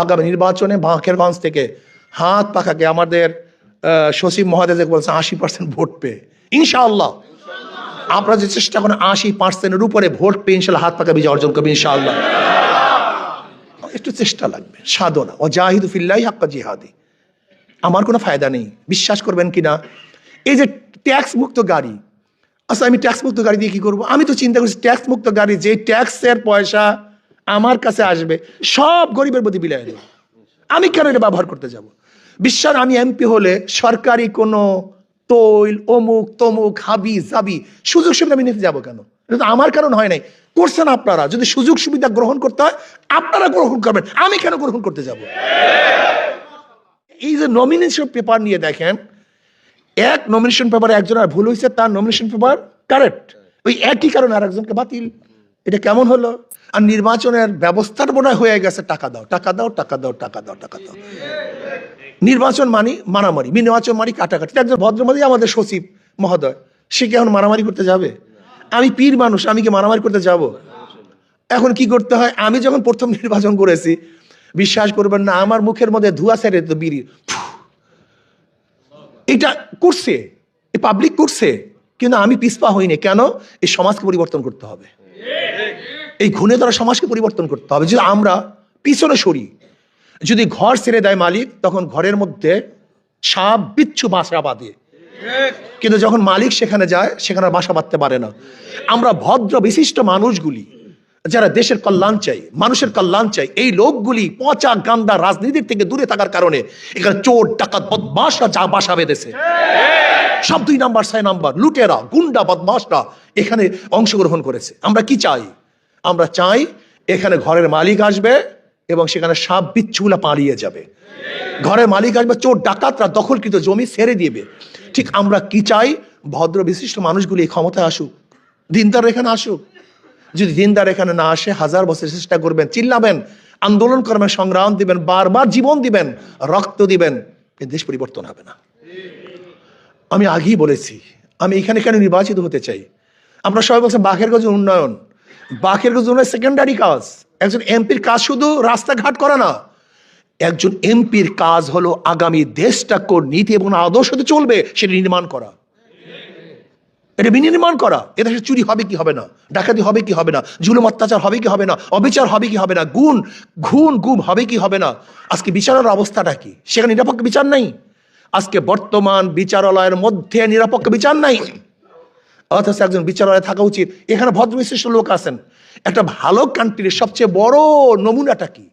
আগামী নির্বাচনে বাকেরগঞ্জ থেকে হাত পাখাকে আমাদের সচিব মহোদয় বলছেন 80% ভোট পেয়ে, ইনশাআল্লাহ আপনারা যে চেষ্টা করেন 80%-এর উপরে ভোট পেয়ে ইনশাআল্লাহ হাত পাকা বিজয় অর্জন করবে ইনশাআল্লাহ। একটু চেষ্টা লাগবে, সাধনা। ও জাহিদু ফিল্লাহি হাক্কা জিহাদি। আমার কোনো ফায়দা নেই, বিশ্বাস করবেন কিনা। এই যে ট্যাক্স মুক্ত গাড়ি, আচ্ছা আমি ট্যাক্স মুক্ত গাড়ি দিয়ে কি করবো? আমি তো চিন্তা করছি ট্যাক্স মুক্ত গাড়ি, যে ট্যাক্সের পয়সা আমার কাছে আসবে সব গরিবের প্রতি বিলাই দেবো। আমি কেন এটা ব্যবহার করতে যাব? বিশ্বাস আমি এমপি হলে সরকারি কোনো তৈল অমুক তমুক হাবি জাবি সুযোগ সুবিধা আমি নিতে যাবো কেন? এটা তো আমার কারণ হয় নাই, করছেন আপনারা। যদি সুযোগ সুবিধা গ্রহণ করতে হয় আপনারা গ্রহণ করবেন, আমি কেন গ্রহণ করতে যাব? এই যে নমিনেশন পেপার নিয়ে দেখেন, এক নমিনেশন পেপারে একজনের ভুল হয়েছে, তার নমিনেশন পেপার কারেক্ট, ওই একই কারণে আর একজনকে বাতিল। এটা কেমন হলো? আর নির্বাচনের ব্যবস্থার মনে হয়ে গেছে টাকা দাও টাকা দাও টাকা দাও টাকা দাও টাকা দাও। নির্বাচন মানি মারামারি, নির্বাচন মানি কাটাকাটি। একজন ভদ্রমতি আমাদের সচিব মহোদয়, সে কি এখন মারামারি করতে যাবে? আমি পীর মানুষ, আমি কি মারামারি করতে যাব? এখন কি করতে হয়? আমি যখন প্রথম নির্বাচন করেছি, বিশ্বাস করবেন না, আমার মুখের মধ্যে ধোঁয়া ছেড়ে তো বিড়ি। এটা করছে পাবলিক করছে, কিন্তু আমি পিছপা হইনি। কেন? এই সমাজকে পরিবর্তন করতে হবে, এই ঘুণে ধরা সমাজকে পরিবর্তন করতে হবে। যদি আমরা পিছনে সরি, যদি ঘর ছেড়ে দেয় মালিক, তখন ঘরের মধ্যে সাপ বিচ্ছু বাসা বাঁধে, কিন্তু যখন মালিক সেখানে যায় সেখানে বাসা বাঁধতে পারে না। আমরা ভদ্র বিশিষ্ট মানুষগুলি যারা দেশের কল্যাণ চাই, মানুষের কল্যাণ চাই, এই লোকগুলি পচা গান্দা রাজনীতির থেকে দূরে থাকার কারণে এখানে চোর ডাকাত বদমাশরা যা বাসা বেঁধেছে, সব 2 নাম্বার 6 নাম্বার লুটেরা গুন্ডা বদমাশরা এখানে অংশগ্রহণ করেছে। আমরা কি চাই? আমরা চাই এখানে ঘরের মালিক আসবে এবং সেখানে সাপ বিচ্ছুগুলা পালিয়ে যাবে। ঘরের মালিক আসবে, চোর ডাকাতরা দখলকৃত জমি ছেড়ে দিবে। ঠিক আমরা কি চাই? ভদ্র বিশিষ্ট মানুষগুলি ক্ষমতায় আসুক, দিনদার এখানে আসুক। যদি দিনদার এখানে না আসে, 1000 বছর চেষ্টা করবেন, চিল্লাবেন, আন্দোলন করবেন, সংগ্রাম দিবেন, বারবার জীবন দিবেন, রক্ত দিবেন, এই দেশ পরিবর্তন হবে না। আমি আগেই বলেছি আমি এখানে কেন নির্বাচিত হতে চাই। আমরা সবাই বলছেন বাকেরগঞ্জ উন্নয়ন, বাকেরগঞ্জ উন্নয়ন সেকেন্ডারি কাজ। একজন এমপির কাজ শুধু রাস্তাঘাট করা না, একজন এমপির কাজ হলো আগামী দেশটা কোন নীতি এবং আদর্শতে চলবে সেটা নির্মাণ করা, এটা বিনির্মাণ করা। এদেশে চুরি হবে কি হবে না, ডাকাতি হবে কি হবে না, জুলুম অত্যাচার হবে কি হবে না, অবিচার হবে কি হবে না, গুম হবে কি হবে না। আজকে বিচারের অবস্থাটা কি? সেখানে নিরপেক্ষ বিচার নাই। আজকে বর্তমান বিচারালয়ের মধ্যে নিরপেক্ষ বিচার নাই, অথচ একজন বিচারালয়ে থাকা উচিত। এখানে ভদ্র বিশিষ্ট লোক আছেন। একটা ভালো কান্ট্রির সবচেয়ে বড় নমুনাটা কি?